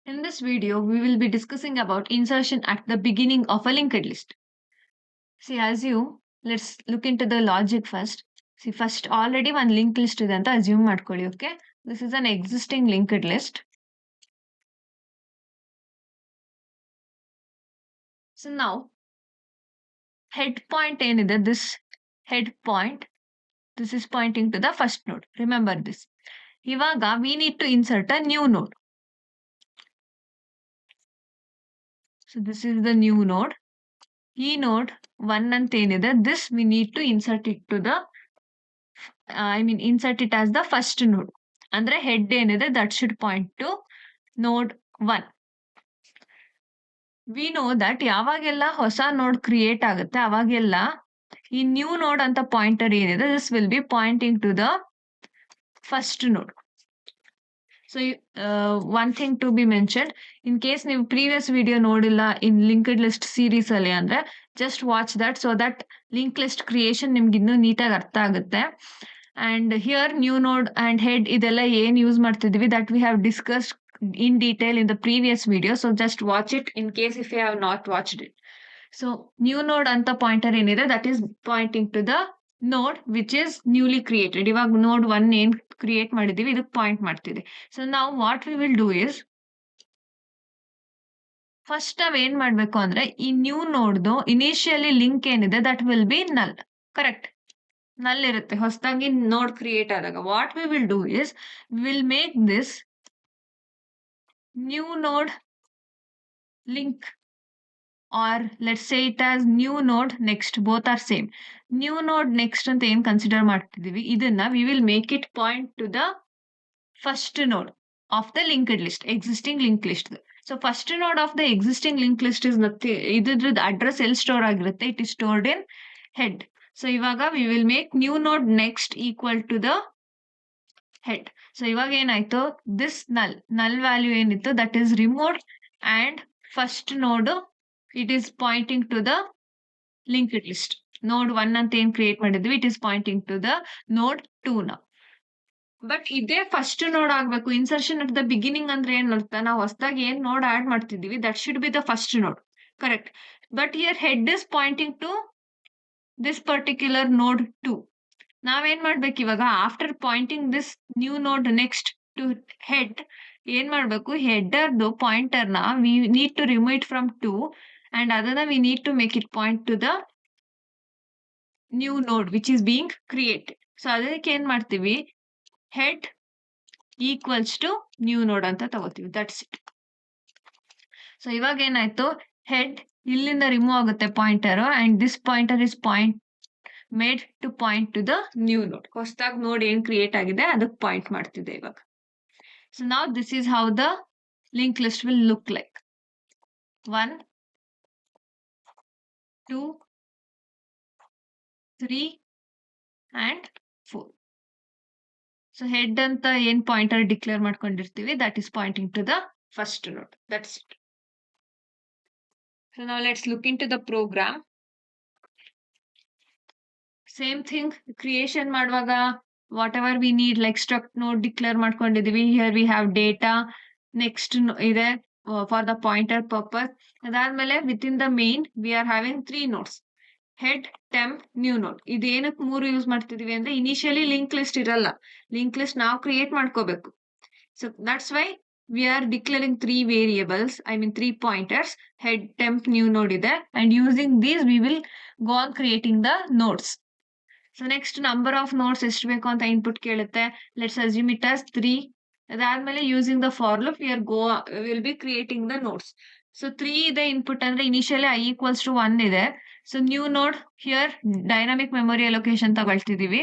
In this video, we will be discussing about insertion at the beginning of a linked list. See, let's look into the logic first. See, first already one linked list ಇದೆ ಅಂತ assume ಮಾಡ್ಕೊಳ್ಳಿ, okay? This is an existing linked list. So now, head point ಏನಿದೆ, this head point, this is pointing to the first node. Remember this. ಇವಾಗ we need to insert a new node. So this is the new node. ಈ node 1 ಅಂತ ಏನಿದೆ, this we need to insert it to the insert it as the first node. ಅಂದ್ರೆ head ಏನಿದೆ that should point to node 1. We know that ಯಾವಾಗೆಲ್ಲ ಹೊಸ node create ಆಗುತ್ತೆ ಅವಾಗೆಲ್ಲ ಈ new node ಅಂತ ಪಾಯಿಂಟರ್ ಏನಿದೆ this will be pointing to the first node. So one thing to be mentioned, in case ನೀವು previous video ನೋಡಿಲ್ಲ in linked list series ಅಲ್ಲಿ ಅಂದ್ರೆ just watch that so that linked list creation ನಿಮ್ಗೆ ಇನ್ನೂ ನೀಟಾಗಿ ಅರ್ಥ ಆಗುತ್ತೆ. And here new node and head ಇದೆಲ್ಲ ಏನ್ ಯೂಸ್ ಮಾಡ್ತಿದ್ವಿ that we have discussed in detail in the previous video. So just watch it in case if you have not watched it. So new node ಅಂತ pointer ಏನಿದೆ that is pointing to the node which is newly created. ಇವಾಗ node 1 ಏನ್ create ಮಾಡಿದೀವಿ ಇದಕ್ಕೆ point ಮಾಡ್ತಿದೆ. So now what we will do is first ನಾವ್ ಏನ್ ಮಾಡ್ಬೇಕು ಅಂದ್ರೆ ಈ ನ್ಯೂ ನೋಡ್ದು ಇನಿಷಿಯಲಿ ಲಿಂಕ್ ಏನಿದೆ that will be null. Correct, null ಇರುತ್ತೆ ಹೊಸದಾಗಿ ನೋಡ್ ಕ್ರಿಯೇಟ್ ಆದಾಗ. What we will do is will make this new node link or let say it as new node next, both are same. New node next ಅಂತ ಏನ್ consider ಮಾಡ್ತಿದೀವಿ ಇದನ್ನ we will make it point to the first node of the linked list, existing link list. So first node of the existing link list is ಇದ್ರದ್ದು address ಎಲ್ಲಿ store ಆಗಿರುತ್ತೆ, it is stored in head. So ಇವಾಗ we will make new node next equal to the head. So ಇವಾಗ ಏನಾಯ್ತು, this null value ಏನಿತ್ತು that is removed and first node it is pointing to the linked list. Node 1 ಅಂತ ಏನ್ create ಮಾಡಿದ್ವಿ it is pointing to the node 2 ನ. But ಇದೇ first ನೋಡ್ ಆಗ್ಬೇಕು. ಇನ್ಸರ್ಷನ್ ಅಟ್ ದ ಬಿಗಿನಿಂಗ್ ಅಂದ್ರೆ ಏನ್ ಅರ್ಥ, ನಾವು ಹೊಸದಾಗಿ ಏನ್ ನೋಡ್ ಆಡ್ ಮಾಡ್ತಿದೀವಿ that should be the first node. Correct, but here head is pointing to this particular node 2. ನಾವೇನ್ ಮಾಡ್ಬೇಕು ಇವಾಗ, after pointing this new node next to head ಏನ್ ಮಾಡ್ಬೇಕು, ಹೆಡರ್ದು ಪಾಯಿಂಟರ್ ನ we need to remove it from 2 and ಅದನ್ನ we need to make it point to the new node which is being created. So ಅದಕ್ಕೆ ಏನ್ ಮಾಡ್ತೀವಿ, head equals to new ನೋಡ್ ಅಂತ ತಗೋತೀವಿ, ದಟ್ಸ್ ಇಟ್. ಸೊ ಇವಾಗ ಏನಾಯ್ತು, ಹೆಡ್ ಇಲ್ಲಿಂದ ರಿಮೂವ್ ಆಗುತ್ತೆ pointer and this pointer is point made to point to the new node. ಹೊಸದಾಗಿ ನೋಡ್ ಏನ್ ಕ್ರಿಯೇಟ್ ಆಗಿದೆ ಅದಕ್ಕೆ ಪಾಯಿಂಟ್ ಮಾಡ್ತಿದೆ ಇವಾಗ. ಸೊ ನಾವ್ this is how the link list will look like. 1 2 3 and 4. So head ಅಂತ ಏನ್ ಪಾಯಿಂಟರ್ ಡಿಕ್ಲೇರ್ ಮಾಡ್ಕೊಂಡಿರ್ತೀವಿ that is pointing to the first node, that's it. So ನಾವು let's look into the program. Same thing, creation ಮಾಡುವಾಗ whatever we need like struct node declare ಮಾಡ್ಕೊಂಡಿದೀವಿ. Here we have data, next ಇದೆ for the pointer purpose. ಅದಾದ್ಮೇಲೆ within the main V are having 3 nodes, head temp new node. ಇದೇನಕ್ಕೆ 3 use ಮಾಡ್ತಿದೀವಿ ಅಂದ್ರೆ initially link list ಇರಲ್ಲ, link list ನಾವು create ಮಾಡ್ಕೋಬೇಕು. So that's why we are declaring 3 variables, 3 pointers, head temp new node ಇದೆ and using these we will go on creating the nodes. So next number of nodes ಎಷ್ಟು ಬೇಕು ಅಂತ input ಕೇಳುತ್ತೆ, let's assume it as 3. ಅದಾದ್ಮೇಲೆ using the for loop will B creating the nodes. So 3 ಇದೆ input ಅಂದ್ರೆ initially i equals to 1 ಇದೆ. So new node here dynamic memory allocation ತಗೊಳ್ತಿದೀವಿ.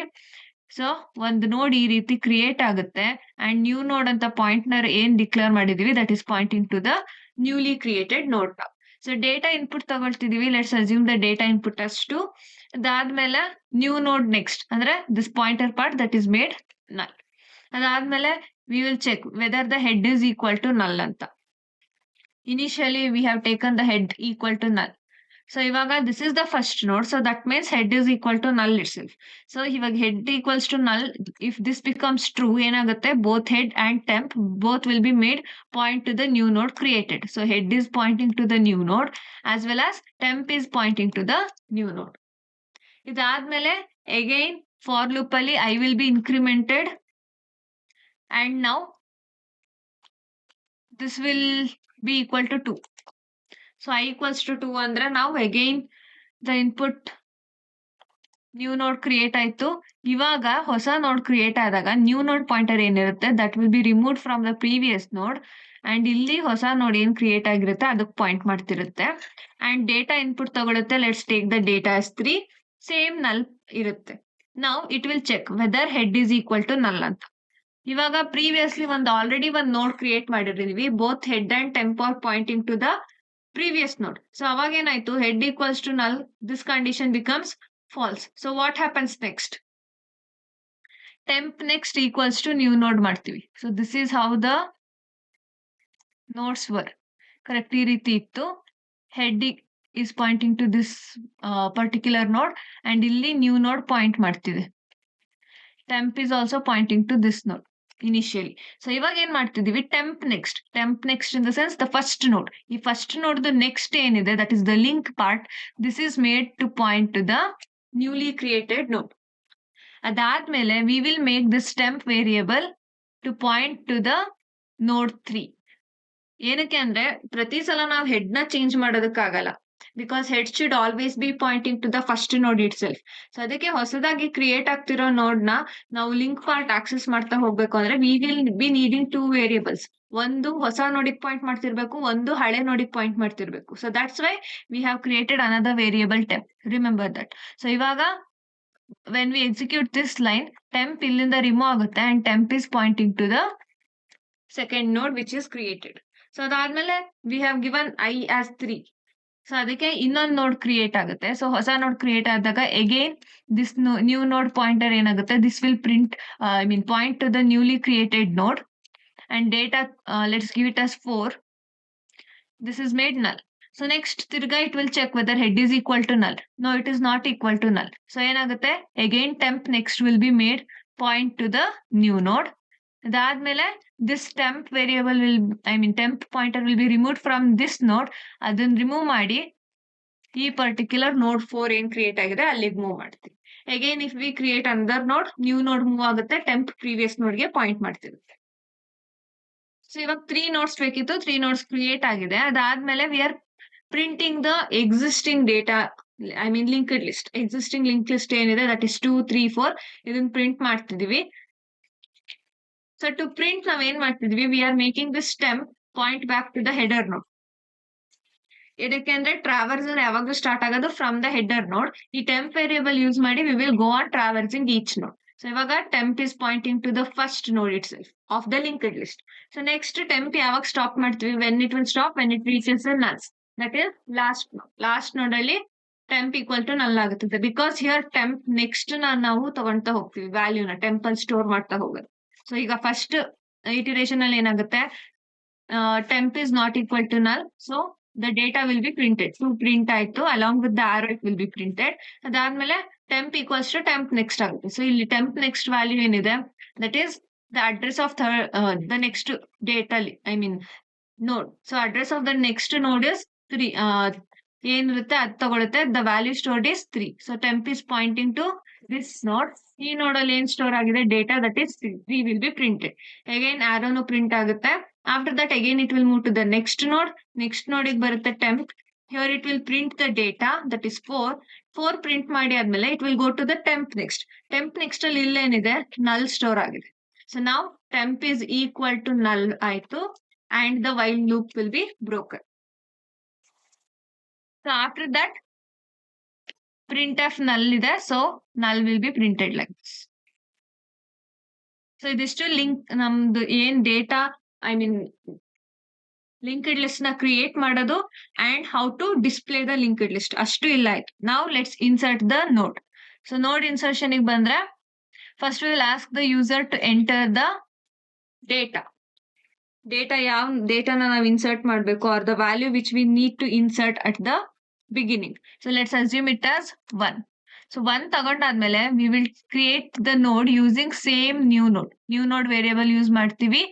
So ಒಂದು ನೋಡ್ ಈ ರೀತಿ ಕ್ರಿಯೇಟ್ ಆಗುತ್ತೆ ಅಂಡ್ ನ್ಯೂ ನೋಡ್ ಅಂತ ಪಾಯಿಂಟ್ನರ್ ಏನ್ ಡಿಕ್ಲೇರ್ ಮಾಡಿದೀವಿ that is pointing to the newly created node. So data input ತಗೊಳ್ತಿದೀವಿ, let's assume the data input ಅಷ್ಟು. ಅದಾದ್ಮೇಲೆ ನ್ಯೂ ನೋಡ್ ನೆಕ್ಸ್ಟ್ ಅಂದ್ರೆ this pointer part that is made null. ಅದಾದ್ಮೇಲೆ we will check whether the head is equal to null ಅಂತ. Initially we have taken the head equal to null. So ಇವಾಗ this is the first node. So that means head is equal to ನಲ್ it self. So ಇವಾಗ head equals to null, if this becomes true ಏನಾಗುತ್ತೆ, both head and temp both will be made point to the new node created. So head is pointing to the new node as well as temp is pointing to the new node. ಇದಾದ್ಮೇಲೆ again for loop ಅಲ್ಲಿ I will be incremented and now this will be equal to 2. So I equals to 2 ಅಂದ್ರೆ ನಾವು again the input new node create ಆಯ್ತು. ಇವಾಗ ಹೊಸ node create ಆದಾಗ new node pointer ಏನಿರುತ್ತೆ that will be removed from the previous node and ಇಲ್ಲಿ ಹೊಸ ನೋಡ್ ಏನ್ ಕ್ರಿಯೇಟ್ ಆಗಿರುತ್ತೆ ಅದಕ್ಕೆ ಪಾಯಿಂಟ್ ಮಾಡ್ತಿರುತ್ತೆ. ಅಂಡ್ ಡೇಟಾ ಇನ್ಪುಟ್ ತಗೊಳುತ್ತೆ. Let's take the data as 3, same null ಇರುತ್ತೆ. ನಾವು it will check whether head is equal to null ಅಂತ. ಇವಾಗ ಪ್ರೀವಿಯಸ್ಲಿ ಆಲ್ರೆಡಿ ಒಂದು ನೋಡ್ ಕ್ರಿಯೇಟ್ ಮಾಡಿರ್ತೀವಿ. Both head and temp are pointing to the previous node. So ಅವಾಗ ಏನಾಯ್ತು, head equals to null, this condition becomes false. So what happens next, temp next equals to new node ಮಾಡ್ತೀವಿ. So this is how the nodes were. Correct ಈ ರೀತಿ ಇತ್ತು. Head is pointing to this particular node and ಇಲ್ಲಿ new node point ಮಾಡ್ತಿದೆ. Temp is also pointing to this node initially. So ಇವಾಗ ಏನ್ ಮಾಡ್ತಿದೀವಿ, temp next in the sense the first node. ಈ first node next ಏನಿದೆ that is the link part, this is made to point to the newly created node. ಅದಾದ್ಮೇಲೆ we will make this temp variable to point to the node 3. ಏನಕ್ಕೆ ಅಂದ್ರೆ ಪ್ರತಿ ಸಲ ನಾವು head ನ change ಮಾಡೋದಕ್ಕಾಗಲ್ಲ, because head should always be pointing to the first node itself. So ಅದಕ್ಕೆ ಹೊಸದಾಗಿ ಕ್ರಿಯೇಟ್ ಆಗ್ತಿರೋ ನೋಡ್ ನ ನಾವು ಲಿಂಕ್ ಪಾರ್ಟ್ ಆಕ್ಸೆಸ್ ಮಾಡ್ತಾ ಹೋಗ್ಬೇಕು ಅಂದ್ರೆ we will be needing 2 variables. ಒಂದು ಹೊಸ ನೋಡಿಗೆ ಪಾಯಿಂಟ್ ಮಾಡ್ತಿರ್ಬೇಕು, ಒಂದು ಹಳೆ ನೋಡಿಗೆ ಪಾಯಿಂಟ್ ಮಾಡ್ತಿರ್ಬೇಕು. So that's why we have created another variable temp. Remember that. So ಇವಾಗ when we execute this line, temp ಇಲ್ಲಿಂದ ರಿಮೂವ್ ಆಗುತ್ತೆ and temp is pointing to the second node which is created. So ಅದಾದ್ಮೇಲೆ we have given I as 3. So ಅದಕ್ಕೆ ಇನ್ನೊಂದು ನೋಡ್ create ಆಗುತ್ತೆ. So ಹೊಸ node create ಆದಾಗ again this new node pointer ಏನಾಗುತ್ತೆ, this will print point to the newly created node and data let's give it as 4. This is made null. So next ತಿರ್ಗಾ it will check whether head is equal to null. No, it is not equal to null. So ಏನಾಗುತ್ತೆ, again temp next will be made point to the new node. ಅದಾದ್ಮೇಲೆ this temp variable temp pointer will be removed from this node. ಅದನ್ನ remove ಮಾಡಿ ಈ particular ನೋಡ್ 4 ಏನ್ create ಆಗಿದೆ ಅಲ್ಲಿಗೆ move ಮಾಡ್ತೀವಿ. ಅಗೈನ್ ಇಫ್ ವಿ ಕ್ರಿಯೇಟ್ ಅಂದರ್ ನೋಡ್, ನ್ಯೂ ನೋಡ್ ಮೂವ್ ಆಗುತ್ತೆ, ಟೆಂಪ್ ಪ್ರೀವಿಯಸ್ ನೋಡ್ಗೆ ಪಾಯಿಂಟ್ ಮಾಡ್ತಿರುತ್ತೆ. ಸೊ ಇವಾಗ 3 ನೋಡ್ಸ್ ಬೇಕಿತ್ತು, 3 ನೋಡ್ಸ್ ಕ್ರಿಯೇಟ್ ಆಗಿದೆ. ಅದಾದ್ಮೇಲೆ we are printing the existing data, linked list. Existing link list ಏನಿದೆ ದಟ್ ಇಸ್ 2, 3, 4 ಇದನ್ನ ಪ್ರಿಂಟ್ ಮಾಡ್ತಿದೀವಿ. So to print ನಾವ್ ಏನ್ ಮಾಡ್ತಿದ್ವಿ, we are making this temp point back to the header node. ಇದಕ್ಕೆ ಅಂದ್ರೆ ಟ್ರಾವರ್ಸರ್ ಯಾವಾಗಲೂ ಸ್ಟಾರ್ಟ್ ಆಗೋದು ಫ್ರಮ್ ದ ಹೆಡರ್ ನೋಡ್. ಈ ಟೆಂಪ್ ವೇರಿಯಬಲ್ ಯೂಸ್ ಮಾಡಿ we will go on traversing each node. So ಇವಾಗ temp is pointing to the first node itself of the linked list. So next temp ಯಾವಾಗ stop ಮಾಡ್ತೀವಿ, when it will stop when it reaches the nulls, that is last node ಅಲ್ಲಿ ಟೆಂಪ್ equal to ನಲ್ ಆಗುತ್ತದೆ. Because here ಟೆಂಪ್ next ನಾವು ತಗೊಂತಾ ಹೋಗ್ತೀವಿ ವ್ಯಾಲ್ಯೂನ, ಟೆಂಪ್ ಅಲ್ಲಿ store ಮಾಡ್ತಾ ಹೋಗೋದು. ಸೊ ಈಗ ಫಸ್ಟ್ ಇಟರೇಷನ್ ಅಲ್ಲಿ ಏನಾಗುತ್ತೆ, temp is not equal to null, so the data will be printed. To print ಆಯ್ತು, along with the arrow it will be printed. ಅದಾದ್ಮೇಲೆ temp equals to temp next ಆಗುತ್ತೆ. So ಇಲ್ಲಿ temp next value ಏನಿದೆ that is the address of the next date ಅಲ್ಲಿ node. So address of the next node is 3. ಏನಿರುತ್ತೆ ಅದು ತಗೊಳುತ್ತೆ. The value stored is 3. So temp is pointing to this node. ಈ node ಅಲ್ಲಿ ಏನ್ store ಆಗಿದೆ data that is 3 will be printed. Again ಆರೋನು print ಆಗುತ್ತೆ. After that again it will move to the next node. Next ನೋಡಿಗೆ ಬರುತ್ತೆ temp. Here it will print the data that is 4 print ಮಾಡಿ ಆದ್ಮೇಲೆ it will go to the temp next. Temp next ಅಲ್ಲಿ ಇಲ್ಲೇನಿದೆ ನಲ್ store ಆಗಿದೆ. So ನಾವು ಟೆಂಪ್ is equal to null ಆಯ್ತು and the while loop will be broken. So after that printf null ಇದೆ. So null will be printed like this. So ಇದಿಷ್ಟು link ನಮ್ದು ಏನ್ ಡೇಟಾ ಲಿಂಕ್ಡ್ ಲಿಸ್ಟ್ ನ ಕ್ರಿಯೇಟ್ ಮಾಡೋದು and how to display the linked list ಅಷ್ಟು ಇಲ್ಲ ಆಯ್ತು. ನಾವು let's insert the node. So node insertion ಬಂದ್ರೆ first will ask the user to enter the data ಯಾವ ಡೇಟಾನ ನಾವು ಇನ್ಸರ್ಟ್ ಮಾಡಬೇಕು or the value which we need to insert at the beginning. So let's assume it as 1. So 1 ತಗೊಂಡಾದ್ಮೇಲೆ we will create the node using same new node. New node variable use ಮಾಡ್ತೀವಿ.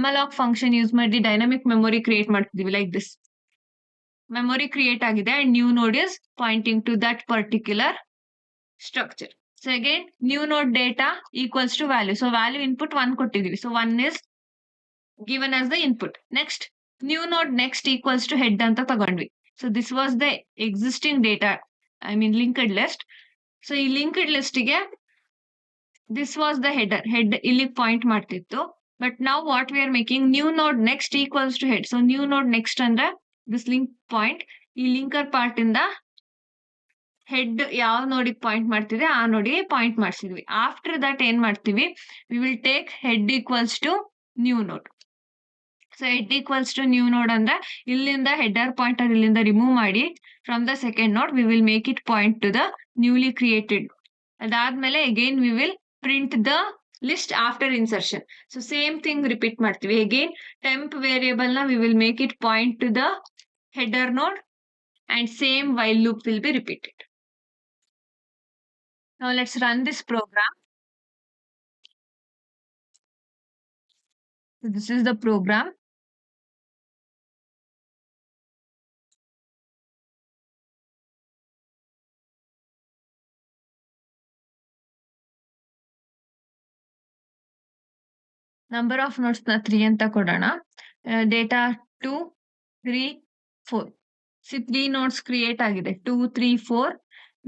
malloc function use ಮಾಡಿ dynamic memory create ಮಾಡ್ತಿದೀವಿ like this. Memory create ಆಗಿದೆ and new node is pointing to that particular structure. So again, new node data equals to value. So value input 1 ಕೊಟ್ಟಿದೀವಿ. So 1 is given as the input. Next, new node next equals to head ಅಂತ ತಗೊಂಡ್ವಿ. So this was the existing data, I mean linked list. So ಈ linked list ಗೆ this was the header. Head ಇಲ್ಲಿ point ಮಾಡ್ತಿತ್ತು. But now what we are making, new node next equals to head. So new node next ಅಂದ್ರೆ this link point. ಈ linker part ಇಂದ head ಯಾವ ನೋಡಿಗೆ point ಮಾಡ್ತಿದೆ ಆ ನೋಡಿಗೆ ಪಾಯಿಂಟ್ ಮಾಡಿಸಿದ್ವಿ. ಆಫ್ಟರ್ ದಟ್ ಏನ್ ಮಾಡ್ತೀವಿ, we will take head equals to new node. So head equals to new node ಅಂದ್ರೆ ಇಲ್ಲಿಂದ ಹೆಡರ್ ಪಾಯಿಂಟರ್ ಇಲ್ಲಿಂದ ರಿಮೂವ್ ಮಾಡಿ from the second node we will make it point to the newly created. ಅದಾದ್ಮೇಲೆ again we will print the list after insertion. So same thing repeat ಮಾಡ್ತೀವಿ. Again temp variable ನ V will make it point to the header ನೋಡ್ and same while loop will be repeated. Now let's run this program. So this is the program. Number of nodes na 3 anta kodana. Data 2, 3, 4. See 3 nodes create agide. 2, 3, 4.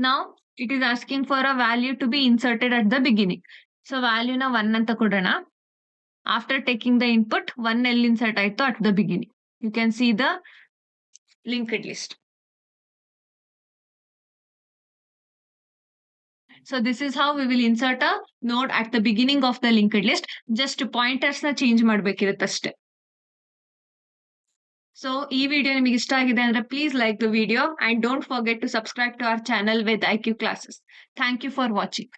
Now it is asking for a value to be inserted at the beginning. So value na 1 anta kodana. After taking the input, 1 L insert ಆಯ್ತು at the beginning. You can see the linked list. So this is how we will insert a node at the beginning of the linked list. Just pointers na change ಮಾಡಬೇಕಿರುತ್ತೆ ಅಷ್ಟೇ. So ಈ video ನಿಮಗೆ ಇಷ್ಟ ಆಗಿದೆ ಅಂದ್ರೆ please like the video and don't forget to subscribe to our channel with IQ classes. Thank you for watching.